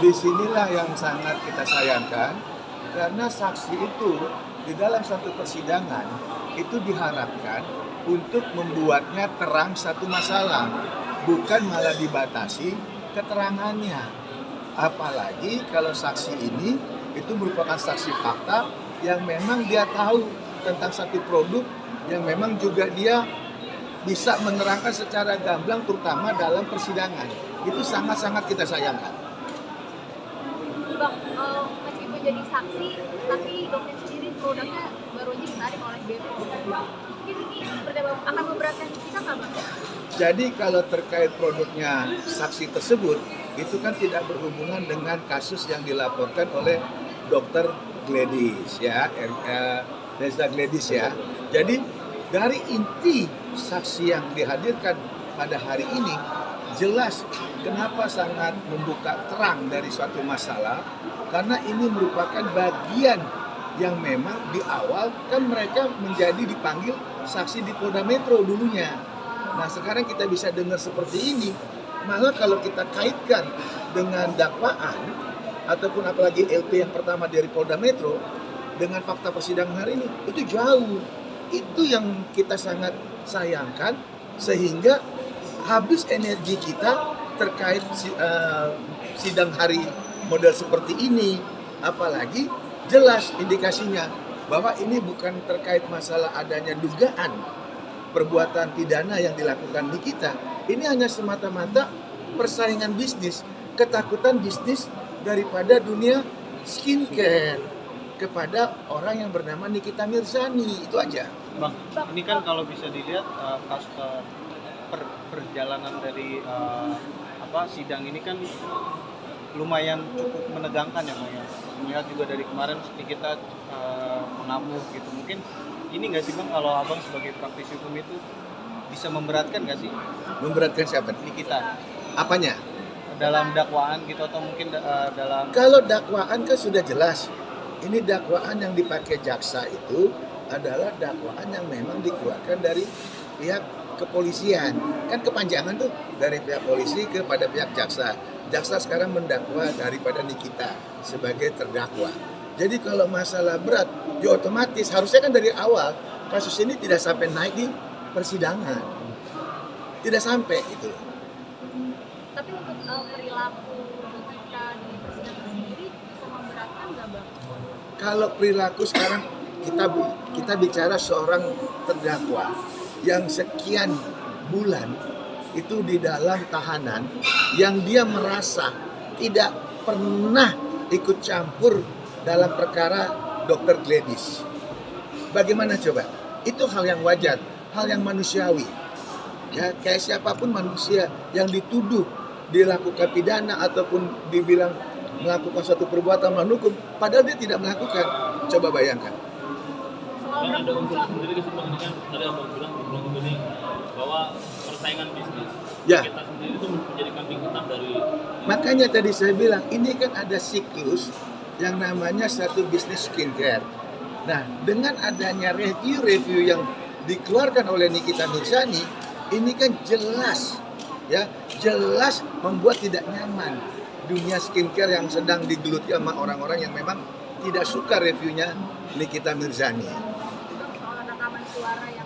Disinilah yang sangat kita sayangkan, karena saksi itu di dalam satu persidangan itu diharapkan untuk membuatnya terang satu masalah, bukan malah dibatasi keterangannya. Apalagi kalau saksi ini itu merupakan saksi fakta yang memang dia tahu tentang satu produk, yang memang juga dia bisa menerangkan secara gamblang terutama dalam persidangan. Itu sangat-sangat kita sayangkan. Bang, meskipun jadi saksi, tapi dokter sendiri produknya baru aja ditarik oleh BPOM. Mungkin ini akan memberatkan kita nggak, Bang? Jadi kalau terkait produknya saksi tersebut, itu kan tidak berhubungan dengan kasus yang dilaporkan oleh Dokter Gladys ya, Reza Gladys ya. Jadi dari inti saksi yang dihadirkan pada hari ini, jelas kenapa sangat membuka terang dari suatu masalah, karena ini merupakan bagian yang memang di awal kan mereka menjadi dipanggil saksi di Polda Metro dulunya. Nah sekarang kita bisa dengar seperti ini, malah kalau kita kaitkan dengan dakwaan ataupun apalagi LP yang pertama dari Polda Metro dengan fakta persidangan hari ini, itu jauh. Itu yang kita sangat sayangkan, sehingga habis energi kita terkait sidang hari model seperti ini. Apalagi jelas indikasinya bahwa ini bukan terkait masalah adanya dugaan perbuatan pidana yang dilakukan di kita. Ini hanya semata-mata persaingan bisnis, ketakutan bisnis daripada dunia skincare kepada orang yang bernama Nikita Mirzani, itu aja. Bang, ini kan kalau bisa dilihat perjalanan dari sidang ini kan lumayan cukup menegangkan ya, Bang ya. Melihat juga dari kemarin kita mengamuk gitu. Mungkin ini nggak sih, Bang, kalau Abang sebagai praktisi hukum itu bisa memberatkan nggak sih? Memberatkan siapa? Nikita. Apanya? Dalam dakwaan gitu, atau mungkin dalam... Kalau dakwaan kan sudah jelas. Ini dakwaan yang dipakai jaksa itu adalah dakwaan yang memang dikeluarkan dari pihak kepolisian. Kan kepanjangan tuh dari pihak polisi kepada pihak jaksa. Jaksa sekarang mendakwa daripada Nikita sebagai terdakwa. Jadi kalau masalah berat, ya otomatis harusnya kan dari awal kasus ini tidak sampai naik di persidangan. Tidak sampai itu. Tapi untuk perilaku Nikita di persidangan sendiri bisa memberatkan nggak, Bang? Kalau perilaku sekarang kita bicara seorang terdakwa yang sekian bulan itu di dalam tahanan, yang dia merasa tidak pernah ikut campur dalam perkara Dr. Gladys. Bagaimana coba? Itu hal yang wajar, hal yang manusiawi. Ya, kayak siapapun manusia yang dituduh dilakukan pidana ataupun dibilang melakukan suatu perbuatan melawan hukum, padahal dia tidak melakukan. Coba bayangkan. Bang, ada unsur sendiri kesimbangan kan tadi Abang bilang ini bahwa persaingan bisnis Ya. kita sendiri itu menjadi kambing hitam dari... Makanya tadi saya bilang, ini kan ada siklus yang namanya satu bisnis skincare. Nah, dengan adanya review-review yang dikeluarkan oleh Nikita Mirzani, ini kan jelas membuat tidak nyaman dunia skincare yang sedang digeluti sama orang-orang yang memang tidak suka reviewnya Nikita Mirzani. Soal rekaman suara yang